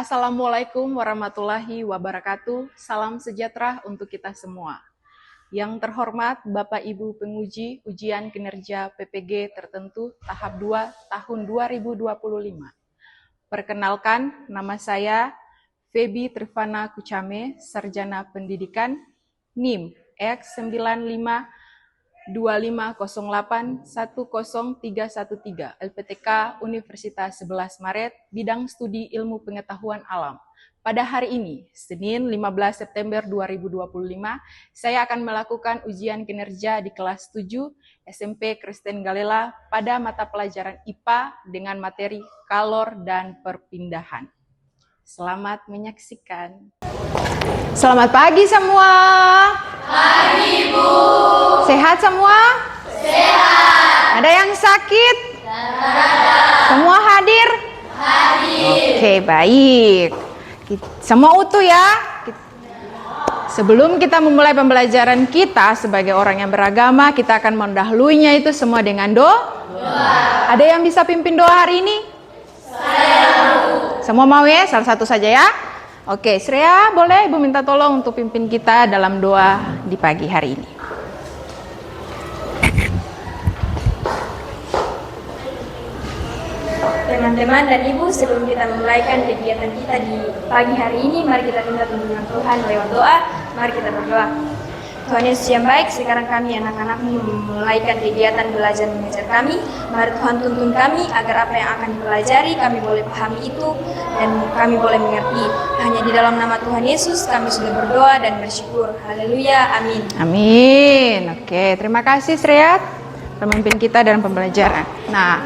Assalamualaikum warahmatullahi wabarakatuh. Salam sejahtera untuk kita semua. Yang terhormat Bapak Ibu penguji ujian kinerja PPG tertentu tahap 2 tahun 2025. Perkenalkan, nama saya Febi Trivana Kucame, Sarjana Pendidikan, NIM X9508103113, LPTK Universitas 11 Maret, bidang studi ilmu pengetahuan alam. Pada hari ini, Senin 15 September 2025, saya akan melakukan ujian kinerja di kelas 7 SMP Kristen Galela pada mata pelajaran IPA dengan materi kalor dan perpindahan. Selamat menyaksikan. Selamat pagi semua. Pagi, Bu. Sehat semua? Sehat. Ada yang sakit? Ada. Semua hadir? Hadir. Oke, baik. Semua utuh ya? Sebelum kita memulai pembelajaran kita sebagai orang yang beragama, kita akan mendahuluinya itu semua dengan doa. Ada yang bisa pimpin doa hari ini? Saya mau. Semua mau ya? Salah satu saja ya? Oke, Srea, boleh Ibu minta tolong untuk pimpin kita dalam doa di pagi hari ini. Teman-teman dan Ibu, sebelum kita memulaikan kegiatan kita di pagi hari ini, mari kita minta tuntunan Tuhan lewat doa. Mari kita berdoa. Tuhan Yesus yang baik, sekarang kami anak-anak-Mu memulaikan kegiatan belajar mengajar kami. Mari Tuhan tuntun kami agar apa yang akan dipelajari kami boleh pahami itu dan kami boleh mengerti. Hanya di dalam nama Tuhan Yesus kami sudah berdoa dan bersyukur. Haleluya, amin. Amin. Oke, terima kasih Srea, pemimpin kita dalam pembelajaran. Nah,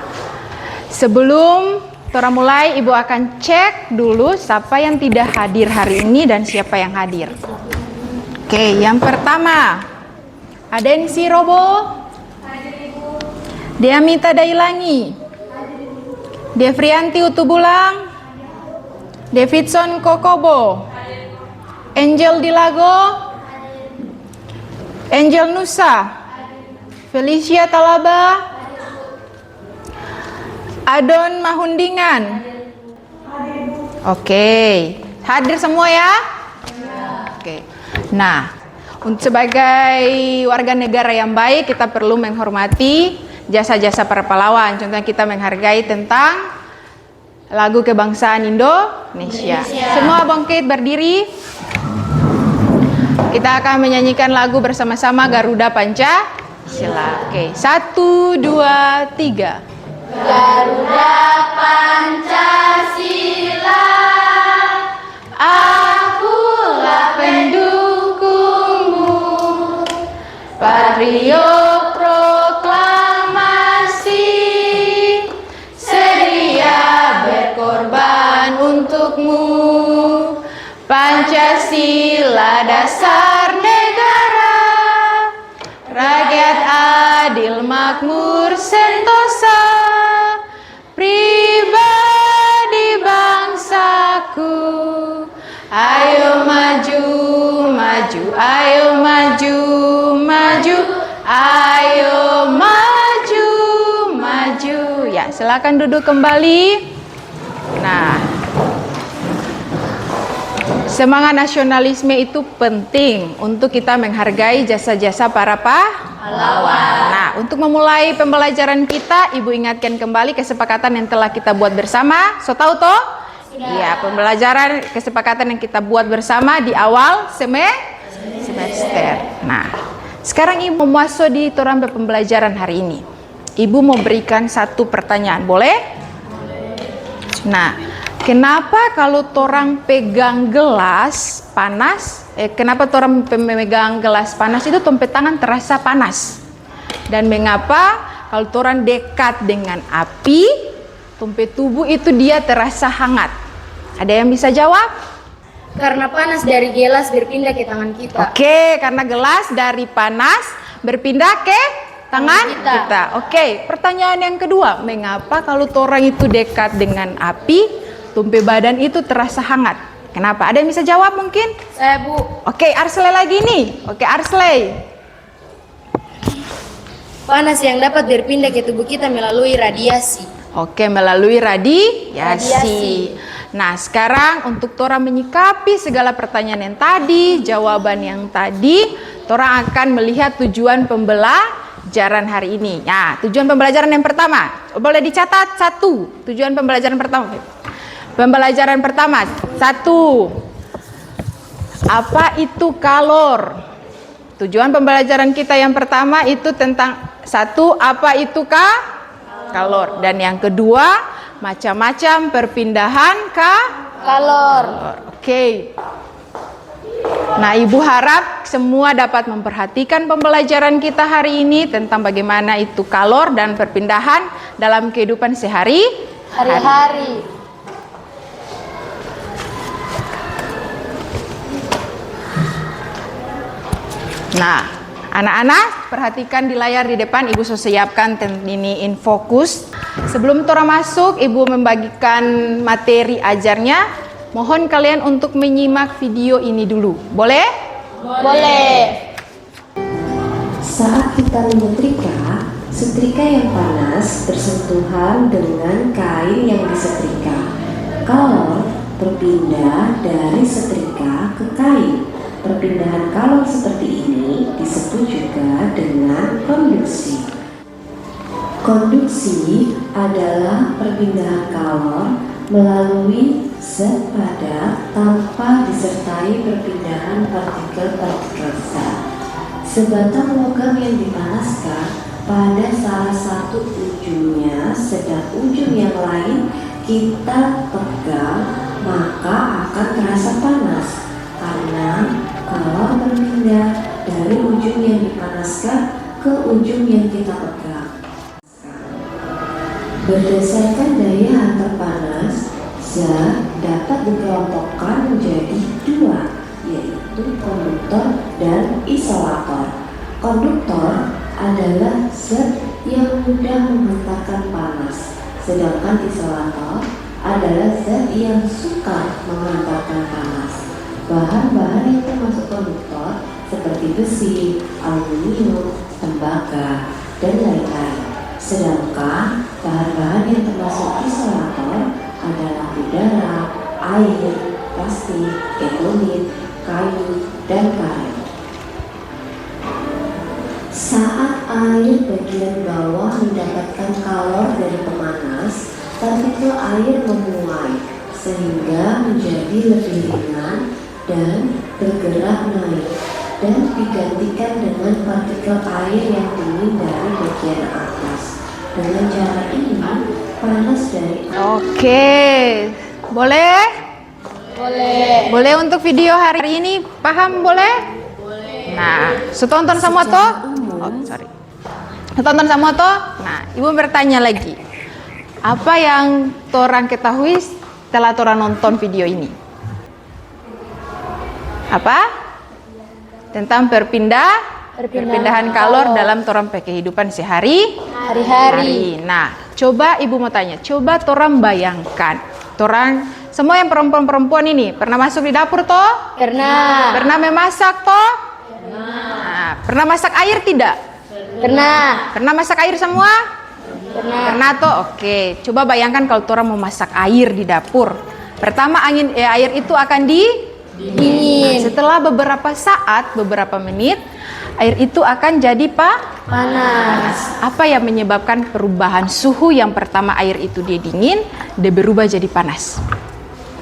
sebelum kita mulai, Ibu akan cek dulu siapa yang tidak hadir hari ini dan siapa yang hadir. Oke, yang pertama, Adensi Robo, Deamita Dailangi, Devrianti Utubulang, Davidson Kokobo, Angel Dilago, Angel Nusa, Felicia Talaba, Adon Mahundingan. Oke, hadir semua ya? Oke. Nah, sebagai warga negara yang baik, kita perlu menghormati jasa-jasa para pahlawan. Contohnya kita menghargai tentang lagu kebangsaan Indonesia. Semua bangkit berdiri. Kita akan menyanyikan lagu bersama-sama Garuda Pancasila. Oke, 1, 2, 3. Garuda Pancasila, akulah pendukungmu, Patriot proklamasi, sedia berkorban untukmu, Pancasila dasar negara, rakyat adil makmur sentosa, pribadi bangsaku, ayo maju, maju, ayo maju, maju, ayo maju, maju. Ya, silakan duduk kembali. Nah, semangat nasionalisme itu penting untuk kita menghargai jasa-jasa para pahlawan. Nah, untuk memulai pembelajaran kita, Ibu ingatkan kembali kesepakatan yang telah kita buat bersama. So tahu toh? Ya, pembelajaran kesepakatan yang kita buat bersama di awal semester. Nah, sekarang Ibu mau masuk di torambe pembelajaran hari ini. Ibu mau berikan satu pertanyaan, boleh? Nah, kenapa kalau torang pegang gelas panas, kenapa torang pemegang gelas panas itu tompe tangan terasa panas? Dan mengapa kalau torang dekat dengan api, tompe tubuh itu dia terasa hangat? Ada yang bisa jawab? Karena panas dari gelas berpindah ke tangan kita. Oke, karena gelas dari panas berpindah ke tangan kita. Oke, pertanyaan yang kedua, mengapa kalau torang itu dekat dengan api, tumpe badan itu terasa hangat? Kenapa? Ada yang bisa jawab mungkin? Saya, Bu. Oke, Arsley lagi nih. Oke, Arsley. Panas yang dapat berpindah ke tubuh kita melalui radiasi. Oke, melalui radiasi. Nah, sekarang untuk Tora menyikapi segala pertanyaan yang tadi, jawaban yang tadi, Tora akan melihat tujuan pembelajaran hari ini. Nah, tujuan pembelajaran yang pertama, boleh dicatat satu. Tujuan pembelajaran pertama. Pembelajaran pertama, satu. Apa itu kalor? Tujuan pembelajaran kita yang pertama itu tentang satu, apa itu kalor. Dan yang kedua, macam-macam perpindahan Kalor. Oke. Nah, Ibu harap semua dapat memperhatikan pembelajaran kita hari ini tentang bagaimana itu kalor dan perpindahan dalam kehidupan Hari-hari. Nah, anak-anak perhatikan di layar di depan, Ibu sudah siapkan ini in fokus. Sebelum Tora masuk, Ibu membagikan materi ajarnya. Mohon kalian untuk menyimak video ini dulu. Boleh? Boleh. Saat kita menyetrika, setrika yang panas bersentuhan dengan kain yang disetrika. Kalor berpindah dari setrika ke kain. Perpindahan kalor seperti ini disebut juga dengan konduksi. Konduksi adalah perpindahan kalor melalui zat padat tanpa disertai perpindahan partikel-partikel zat. Sebatang logam yang dipanaskan pada salah satu ujungnya, sedang ujung yang lain kita pegang, maka akan terasa panas karena kalor berpindah dari ujung yang dipanaskan ke ujung yang kita pegang. Berdasarkan daya hantar panas, zat dapat dikelompokkan menjadi dua, yaitu konduktor dan isolator. Konduktor adalah zat yang mudah menghantarkan panas, sedangkan isolator adalah zat yang sukar menghantarkan panas. Bahan-bahan yang termasuk konduktor seperti besi, aluminium, tembaga, dan lain-lain. Sedangkan bahan-bahan yang termasuk isolator adalah udara, air, plastik, ekolit, kayu, dan karet. Saat air bagian bawah mendapatkan kalor dari pemanas, partikel air memuai sehingga menjadi lebih ringan dan bergerak naik dan digantikan dengan partikel air yang dingin dari bagian atas. Dengan cara ini, panas dari Oke. Boleh? Boleh. Boleh untuk video hari ini? Paham boleh? Nah, setonton sama toh? Oh, sorry. Setonton sama toh? Nah, Ibu bertanya lagi. Apa yang Torang ketahui setelah Torang nonton video ini? Apa? Tentang perpindahan kalor dalam Torang kehidupan Hari-hari. Nah, coba Ibu mau tanya. Coba Torang bayangkan. Torang semua yang perempuan-perempuan ini pernah masuk di dapur toh? Pernah. Pernah memasak toh? Nah, pernah masak air tidak? Pernah. Pernah masak air semua? Pernah. Pernah toh? Oke, coba bayangkan kalau Torang mau masak air di dapur. Pertama air itu akan Dingin. setelah beberapa saat, beberapa menit, air itu akan jadi Panas. Apa yang menyebabkan perubahan suhu? Yang pertama air itu dia dingin, dia berubah jadi panas.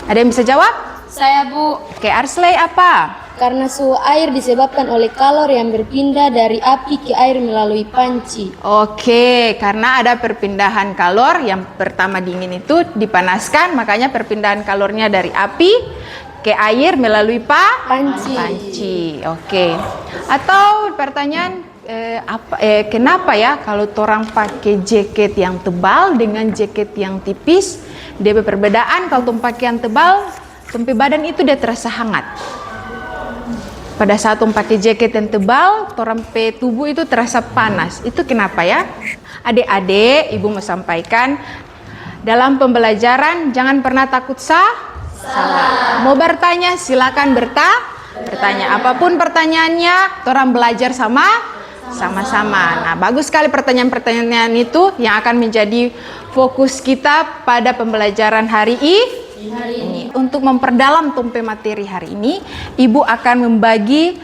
Ada yang bisa jawab? Saya, Bu. Oke, Arsley apa? Karena suhu air disebabkan oleh kalor yang berpindah dari api ke air melalui panci. Oke, karena ada perpindahan kalor. Yang pertama dingin itu dipanaskan, makanya perpindahan kalornya dari api ke air melalui panci. Oke. Atau pertanyaan kenapa ya kalau orang pakai jaket yang tebal dengan jaket yang tipis? Dia perbedaan. Kalau pakaian tebal, tumpi badan itu dia terasa hangat. Pada saat pakai jaket yang tebal, orang tubuh itu terasa panas. Itu kenapa ya? Adik-adik, Ibu mau sampaikan dalam pembelajaran jangan pernah takut salah. Mau bertanya silakan bertanya. Apapun pertanyaannya, orang belajar sama-sama. Nah, bagus sekali pertanyaan-pertanyaan itu yang akan menjadi fokus kita pada pembelajaran hari ini. Untuk memperdalam tompe materi hari ini, Ibu akan membagi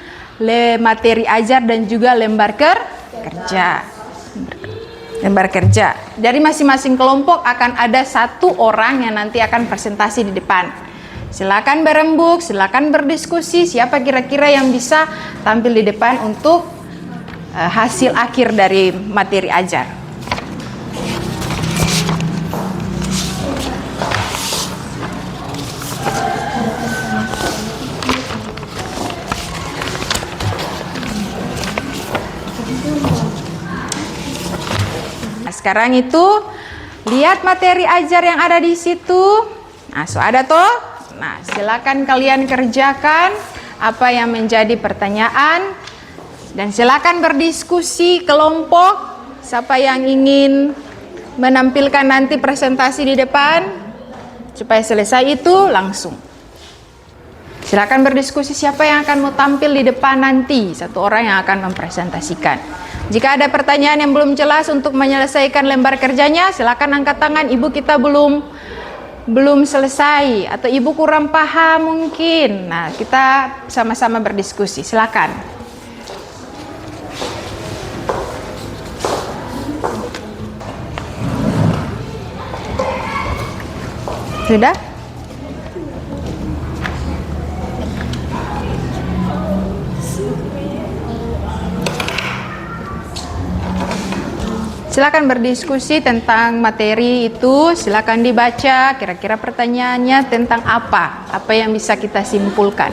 materi ajar dan juga lembar kerja. Lembar kerja. Dari masing-masing kelompok akan ada satu orang yang nanti akan presentasi di depan. Silakan berembuk, silakan berdiskusi siapa kira-kira yang bisa tampil di depan untuk hasil akhir dari materi ajar. Sekarang itu lihat materi ajar yang ada di situ. Nah, ada toh? Nah, silakan kalian kerjakan apa yang menjadi pertanyaan dan silakan berdiskusi kelompok. Siapa yang ingin menampilkan nanti presentasi di depan supaya selesai itu langsung. Silakan berdiskusi siapa yang akan mau tampil di depan nanti, satu orang yang akan mempresentasikan. Jika ada pertanyaan yang belum jelas untuk menyelesaikan lembar kerjanya, silakan angkat tangan. Ibu kita belum selesai atau ibu kurang paham mungkin. Nah, kita sama-sama berdiskusi. Silakan. Sudah? Silakan berdiskusi tentang materi itu, silakan dibaca kira-kira pertanyaannya tentang apa yang bisa kita simpulkan.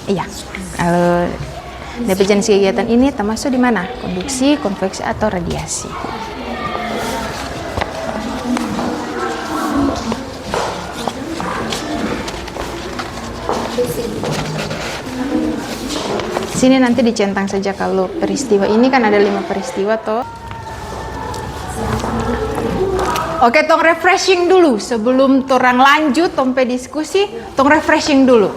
Iya, definisi kegiatan ini termasuk di mana? Konduksi, konveksi, atau radiasi? Sini nanti dicentang saja kalau peristiwa ini kan ada 5 peristiwa toh. Oke, tong refreshing dulu sebelum torang lanjut tompe diskusi, tong refreshing dulu.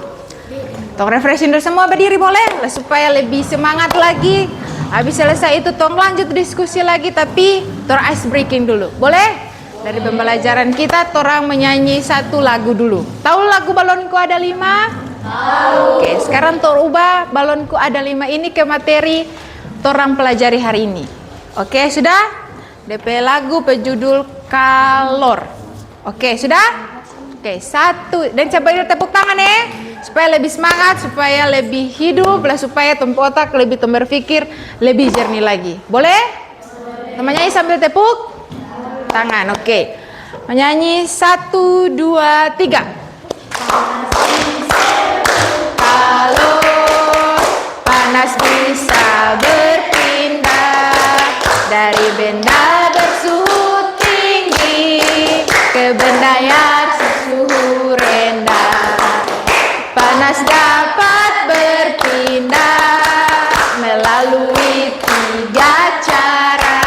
Tong refreshing dulu, semua berdiri boleh supaya lebih semangat lagi. Habis selesai itu tong lanjut diskusi lagi, tapi torang ice breaking dulu. Boleh? Dari pembelajaran kita torang menyanyi satu lagu dulu. Tahu lagu Balonku Ada 5? Oke, sekarang tor ubah Balonku Ada 5 ini ke materi torang pelajari hari ini. Oke, sudah? DP lagu berjudul Kalor. Oke, sudah? Oke, satu. Dan coba tepuk tangan ya, supaya lebih semangat, supaya lebih hidup, supaya tempat otak lebih berpikir lebih jernih lagi. Boleh? Menyanyi sambil tepuk tangan. Oke, menyanyi 1, 2, 3. Kalor panas bisa berpindah dari benda bersuhu tinggi ke benda yang suhu rendah. Panas dapat berpindah melalui 3 cara,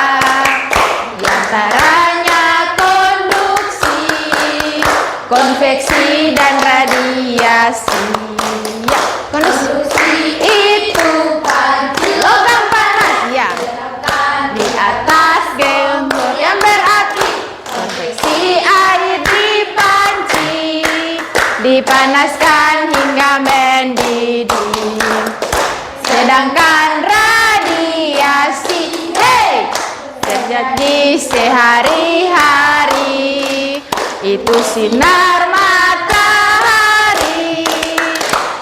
diantaranya konduksi, konveksi, dan radiasi. Ya, konduksi itu panci logam panas, ya, di atas gembok yang berapi. Konveksi air dipanci, dipanaskan hingga mendidih. Sedangkan radiasi, terjadi sehari-hari. Itu sinar matahari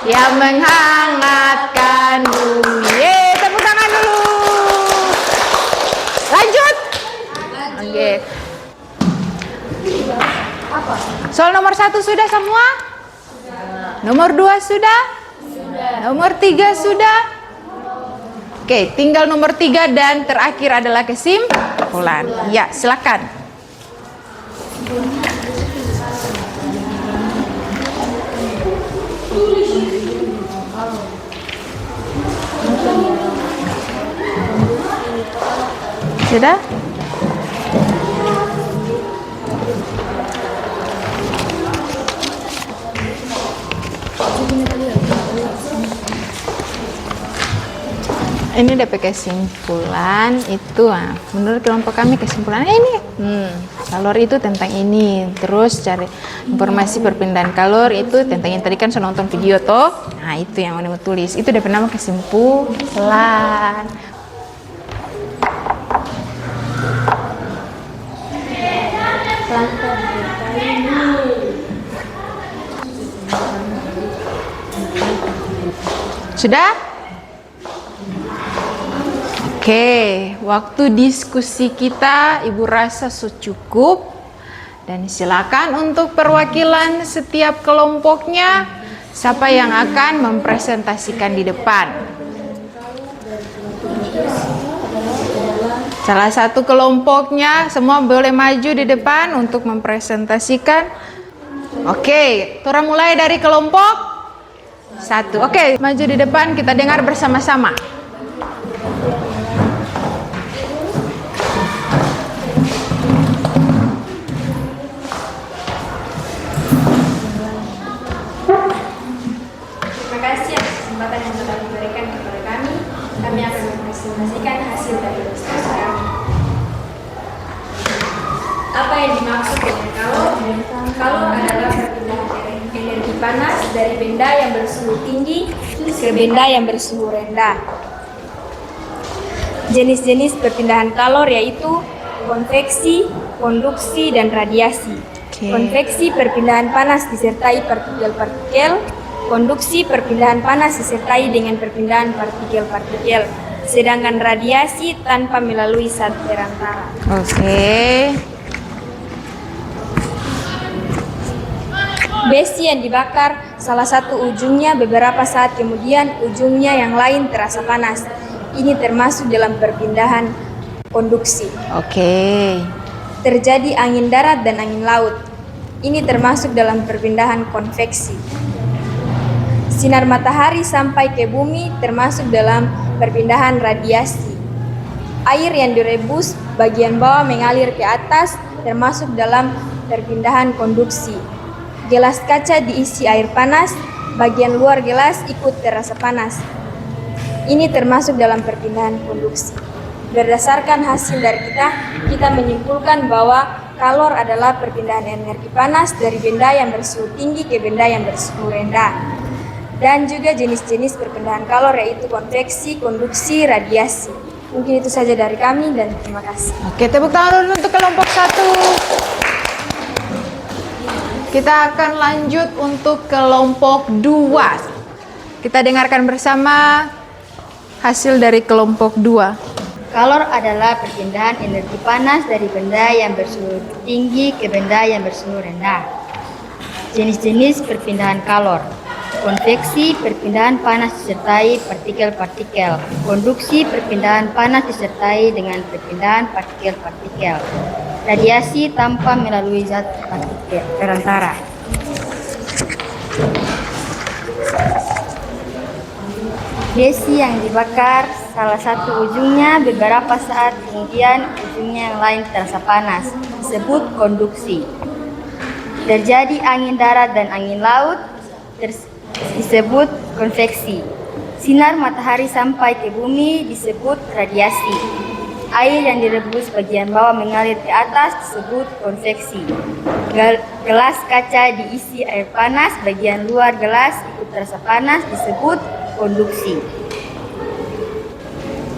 yang menghangatkan bumi. Tepuk tangan dulu. Lanjut. Oke. Soal nomor 1 sudah semua? Nomor 2 sudah? Nomor 3 sudah? Oke, tinggal nomor 3 dan terakhir adalah kesimpulan. Ya, silakan. Sudah? Ini DP kesimpulan itu, menurut kelompok kami kesimpulannya ini. Kalor itu tentang ini. Terus cari informasi perpindahan kalor itu tentang yang tadi kan sudah nonton video toh. Nah itu yang mau tulis. Itu DP nama kesimpulan. Sudah? Oke, waktu diskusi kita Ibu rasa cukup. Dan silakan untuk perwakilan setiap kelompoknya, siapa yang akan mempresentasikan di depan. Salah satu kelompoknya, semua boleh maju di depan untuk mempresentasikan. Oke, Tora mulai dari kelompok 1. Oke, maju di depan, kita dengar bersama-sama. Terima kasih atas kesempatan yang telah diberikan kepada kami. Kami akan mempresentasikan hasil dari diskusi kami. Apa yang dimaksud dengan kalor? Kalor adalah perpindahan energi panas dari benda yang bersuhu tinggi ke benda yang bersuhu rendah. Jenis-jenis perpindahan kalor yaitu konveksi, konduksi, dan radiasi. Konveksi perpindahan panas disertai partikel-partikel. Konduksi perpindahan panas disertai dengan perpindahan partikel-partikel. Sedangkan radiasi tanpa melalui zat perantara. Oke. Besi yang dibakar, salah satu ujungnya beberapa saat kemudian ujungnya yang lain terasa panas. Ini termasuk dalam perpindahan konduksi. Oke. Terjadi angin darat dan angin laut. Ini termasuk dalam perpindahan konveksi. Sinar matahari sampai ke bumi termasuk dalam perpindahan radiasi. Air yang direbus bagian bawah mengalir ke atas termasuk dalam perpindahan konduksi. Gelas kaca diisi air panas, bagian luar gelas ikut terasa panas. Ini termasuk dalam perpindahan konduksi. Berdasarkan hasil dari kita menyimpulkan bahwa kalor adalah perpindahan energi panas dari benda yang bersuhu tinggi ke benda yang bersuhu rendah. Dan juga jenis-jenis perpindahan kalor yaitu konveksi, konduksi, radiasi. Mungkin itu saja dari kami dan terima kasih. Oke, tepuk tangan dulu untuk kelompok 1. Kita akan lanjut untuk kelompok 2. Kita dengarkan bersama hasil dari kelompok 2. Kalor adalah perpindahan energi panas dari benda yang bersuhu tinggi ke benda yang bersuhu rendah. Jenis-jenis perpindahan kalor. Konveksi perpindahan panas disertai partikel-partikel. Konduksi perpindahan panas disertai dengan perpindahan partikel-partikel. Radiasi tanpa melalui zat partikel perantara. Besi yang dibakar, salah satu ujungnya beberapa saat kemudian ujungnya yang lain terasa panas, disebut konduksi. Terjadi angin darat dan angin laut, disebut konveksi. Sinar matahari sampai ke bumi disebut radiasi. Air yang direbus bagian bawah mengalir ke atas disebut konveksi. Gelas kaca diisi air panas, bagian luar gelas ikut terasa panas disebut konduksi.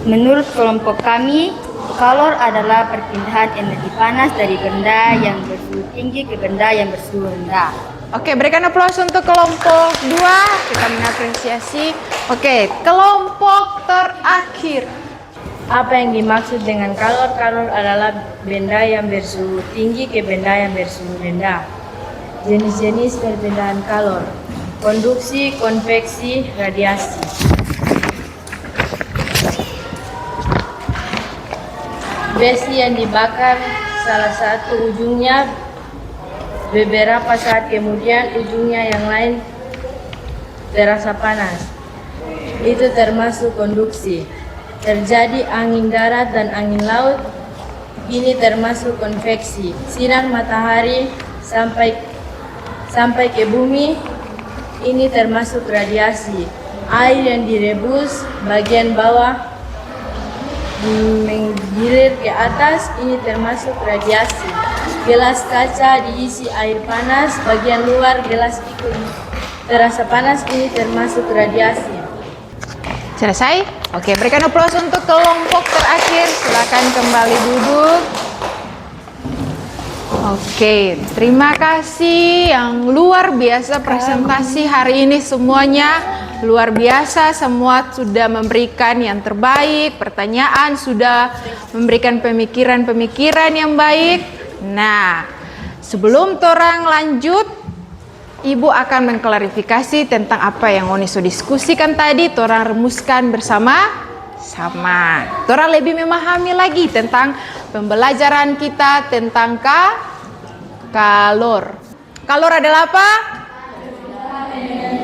Menurut kelompok kami, kalor adalah perpindahan energi panas dari benda yang bersuhu tinggi ke benda yang bersuhu rendah. Oke, berikan aplaus untuk kelompok 2. Kita mengapresiasi. Oke, kelompok terakhir. Apa yang dimaksud dengan kalor? Kalor adalah benda yang bersuhu tinggi ke benda yang bersuhu rendah. Jenis-jenis perpindahan kalor: konduksi, konveksi, radiasi. Besi yang dibakar, salah satu ujungnya beberapa saat kemudian ujungnya yang lain terasa panas. Itu termasuk konduksi. Terjadi angin darat dan angin laut, ini termasuk konveksi. Sinar matahari sampai ke bumi, ini termasuk radiasi. Air yang direbus bagian bawah menggilir ke atas, ini termasuk radiasi. Gelas kaca diisi air panas, bagian luar gelas itu terasa panas, ini termasuk radiasi. Selesai? Oke, berikan aplaus untuk kelompok terakhir. Silakan kembali duduk. Oke, terima kasih yang luar biasa presentasi hari ini semuanya. Luar biasa, semua sudah memberikan yang terbaik, pertanyaan sudah memberikan pemikiran-pemikiran yang baik. Nah, sebelum torang lanjut, Ibu akan mengklarifikasi tentang apa yang Oni so diskusikan tadi, torang remuskan bersama-sama. Torang lebih memahami lagi tentang pembelajaran kita tentang kalor. Kalor adalah apa?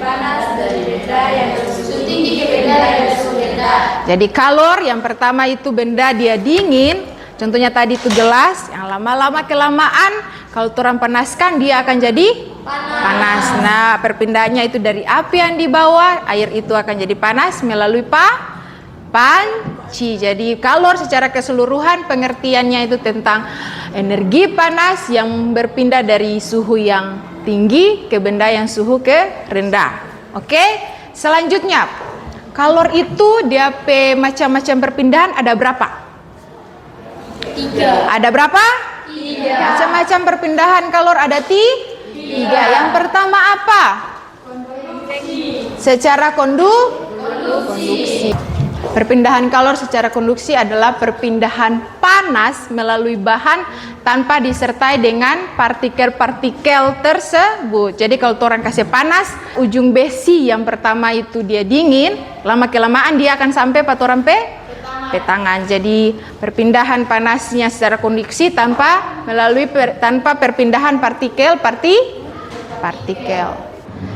Panas dari benda yang bersuhu tinggi ke benda yang bersuhu rendah. Jadi kalor yang pertama itu benda dia dingin. Contohnya tadi itu gelas yang lama-lama kelamaan kalau torang panaskan dia akan jadi panas. Nah, perpindahannya itu dari api yang di bawah, air itu akan jadi panas melalui panci. Jadi kalor secara keseluruhan pengertiannya itu tentang energi panas yang berpindah dari suhu yang tinggi ke benda yang suhu ke rendah. Oke? Selanjutnya, kalor itu dia macam-macam perpindahan ada berapa? 3. Ada berapa? 3. Macam-macam perpindahan kalor ada 3. Yang pertama apa? Secara konduksi. Perpindahan kalor secara konduksi adalah perpindahan panas melalui bahan tanpa disertai dengan partikel-partikel tersebut. Jadi kalau orang kasih panas, ujung besi yang pertama itu dia dingin, lama kelamaan dia akan sampai patoran petangan. Jadi perpindahan panasnya secara konduksi tanpa perpindahan partikel.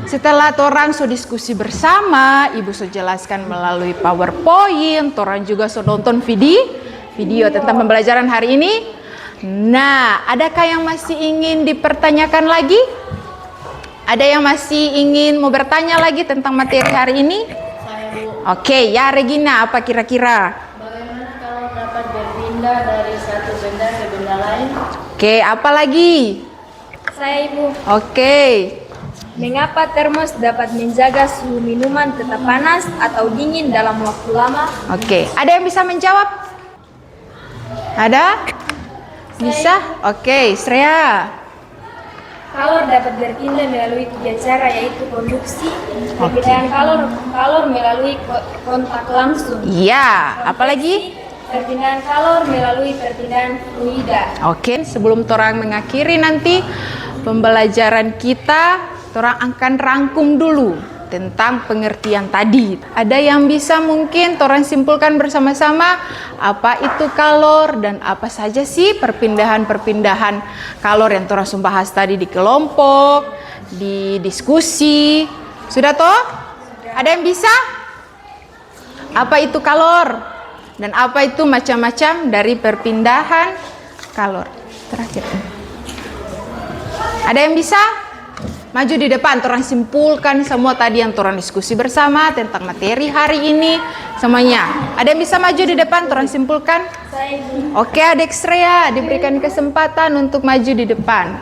Setelah torang so diskusi bersama, Ibu so jelaskan melalui PowerPoint, torang juga so nonton video tentang pembelajaran hari ini. Nah, adakah yang masih ingin dipertanyakan lagi? Ada yang masih ingin mau bertanya lagi tentang materi hari ini? Oke, ya Regina, apa kira-kira? Bagaimana kalau dapat berpindah dari satu benda ke benda lain? Oke, apa lagi? Saya Ibu. Oke. Mengapa termos dapat menjaga suhu minuman tetap panas atau dingin dalam waktu lama? Oke, ada yang bisa menjawab? Ada? Bisa? Oke, Srea. Kalor dapat berpindah melalui 3 cara, yaitu konduksi, perpindahan kalor melalui kontak langsung. Iya, apalagi? Perpindahan kalor melalui perpindahan fluida. Oke, sebelum torang mengakhiri nanti pembelajaran kita, torang akan rangkum dulu tentang pengertian tadi. Ada yang bisa mungkin torang simpulkan bersama-sama apa itu kalor dan apa saja sih perpindahan-perpindahan kalor yang torang bahas tadi di kelompok, di diskusi. Sudah toh? Ada yang bisa? Apa itu kalor? Dan apa itu macam-macam dari perpindahan kalor? Terakhir. Ada yang bisa? Maju di depan, torang simpulkan semua tadi yang torang diskusi bersama tentang materi hari ini semuanya. Ada yang bisa maju di depan, torang simpulkan? Oke, adik Srea diberikan kesempatan untuk maju di depan.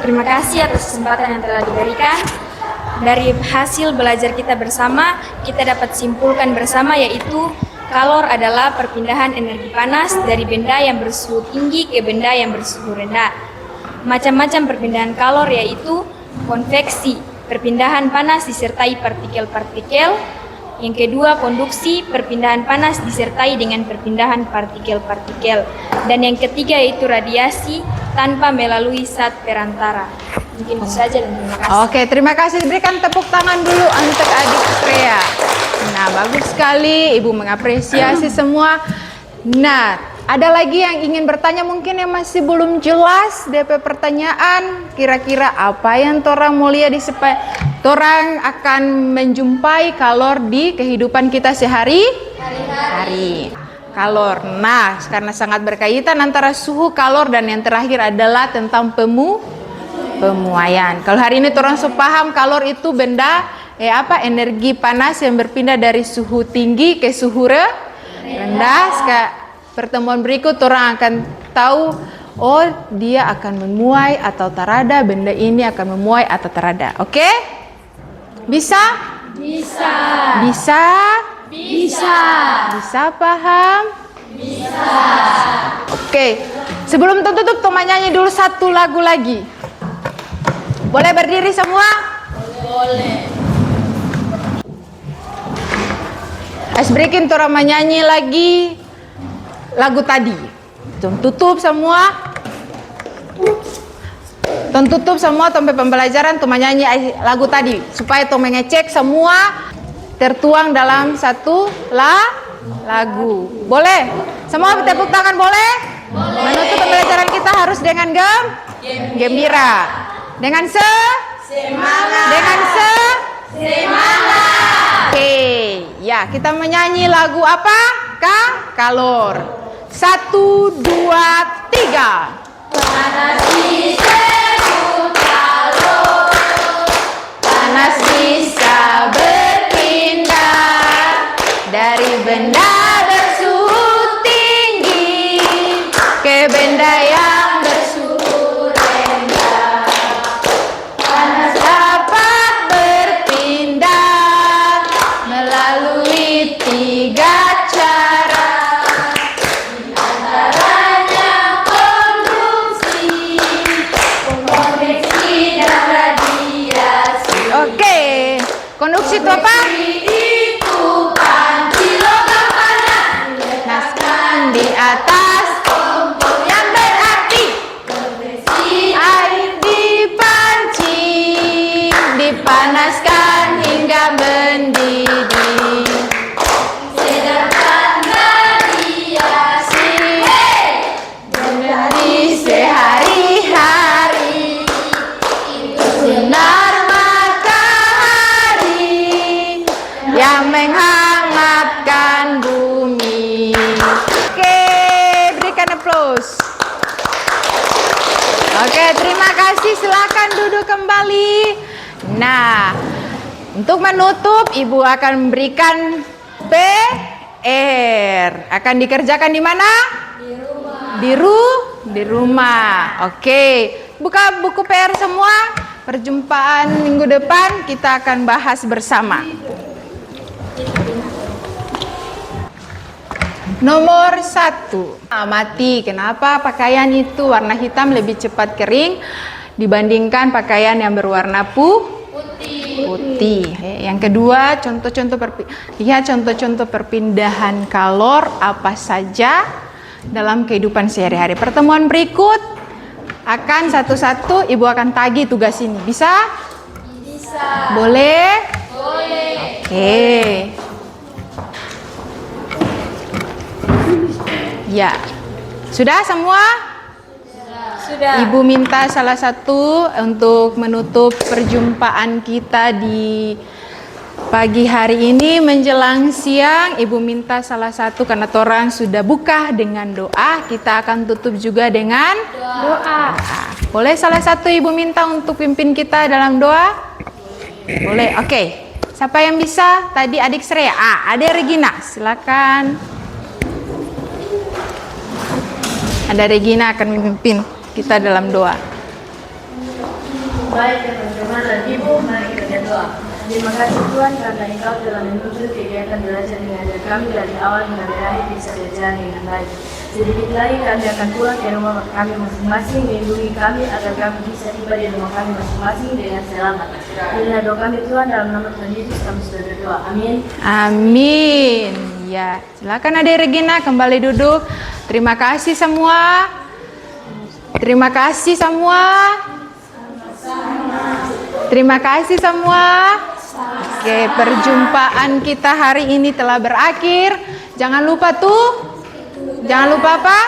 Terima kasih atas kesempatan yang telah diberikan. Dari hasil belajar kita bersama, kita dapat simpulkan bersama yaitu kalor adalah perpindahan energi panas dari benda yang bersuhu tinggi ke benda yang bersuhu rendah. Macam-macam perpindahan kalor yaitu konveksi, perpindahan panas disertai partikel-partikel. Yang kedua, konduksi, perpindahan panas disertai dengan perpindahan partikel-partikel. Dan yang ketiga yaitu radiasi tanpa melalui zat perantara. Mungkin itu saja dan terima kasih. Oke, terima kasih. Berikan tepuk tangan dulu untuk adik Srea. Nah, bagus sekali. Ibu mengapresiasi semua. Nah, ada lagi yang ingin bertanya mungkin yang masih belum jelas DP pertanyaan. Kira-kira apa yang torang mulia torang akan menjumpai kalor di kehidupan kita sehari-hari. Kalor. Nah, karena sangat berkaitan antara suhu, kalor, dan yang terakhir adalah tentang pemuaian. Kalau hari ini orang sepaham kalor itu benda energi panas yang berpindah dari suhu tinggi ke suhu rendah. Pertemuan berikut orang akan tahu, oh dia akan memuai atau tarada, benda ini akan memuai atau tarada. Oke? Bisa? Bisa. Bisa? Bisa. Bisa paham? Bisa. Oke. Sebelum tutup, Toma nyanyi dulu satu lagu lagi. Boleh berdiri semua? Boleh. Asbrekin Tora menyanyi lagi lagu tadi. Tutup semua. Tutup semua sampai pembelajaran Toma nyanyi lagu tadi supaya Toma ngecek semua tertuang dalam satu lagu. Boleh? Semua tepuk tangan boleh? Boleh. Menutup pembelajaran kita harus dengan gembira. Dengan semangat. Dengan semangat. Oke, ya kita menyanyi lagu apa? Kalor. 1, 2, 3. Panas disebut kalor. Panas bisa berpindah dari benda bersuhu tinggi ke benda yang bersuhu rendah. Panas dapat berpindah melalui 3 cara. Di antaranya konduksi, konveksi, dan radiasi. Oke, konduksi itu apa? Di atas kompor yang berarti air dipancing, dipanaskan hingga mendidih. Sedangkan radiasi menjadi sehari-hari itu sinar matahari yang menghangatkan bumi. Oke, terima kasih. Silakan duduk kembali. Nah, untuk menutup, Ibu akan memberikan PR. Akan dikerjakan di mana? Di rumah. Di rumah. Oke, buka buku PR semua. Perjumpaan minggu depan kita akan bahas bersama. Nomor 1, amati kenapa pakaian itu warna hitam lebih cepat kering dibandingkan pakaian yang berwarna putih. Yang kedua, lihat contoh-contoh perpindahan kalor apa saja dalam kehidupan sehari-hari. Pertemuan berikut akan satu-satu Ibu akan tagih tugas ini. Bisa? Bisa. Boleh? Boleh. Oke. Ya, sudah semua? Sudah. Ibu minta salah satu untuk menutup perjumpaan kita di pagi hari ini menjelang siang. Ibu minta salah satu karena orang sudah buka dengan doa. Kita akan tutup juga dengan doa. Boleh salah satu Ibu minta untuk pimpin kita dalam doa? Boleh, oke. Siapa yang bisa? Tadi adik Srea. Adik Regina, silakan. Ada Regina akan memimpin kita dalam doa. Baik teman-teman dan ibu, mari kita berdoa. Terima kasih Tuhan karena Engkau telah menuntut kegiatan belajar mengajar kami dari awal hingga berakhir bisa berjalan dengan baik. Sedikit lagi kami akan pulang ke rumah kami masing-masing, lindungi kami agar kami bisa tiba di rumah kami masing-masing dengan selamat. Inilah doa kami Tuhan dalam nama Tuhan Yesus kami sudah berdoa. Amin. Amin. Ya, silakan Adik Regina kembali duduk. Terima kasih semua. Terima kasih semua. Terima kasih semua. Oke, perjumpaan kita hari ini telah berakhir. Jangan lupa jangan lupa apa?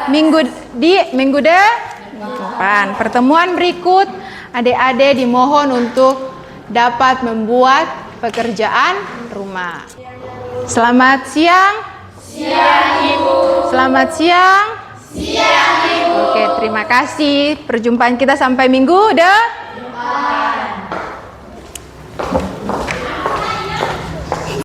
Minggu depan pertemuan berikut adik-adik dimohon untuk dapat membuat pekerjaan rumah. Selamat siang. Siang Ibu. Selamat siang. Siang, Ibu. Oke, terima kasih. Perjumpaan kita sampai minggu depan.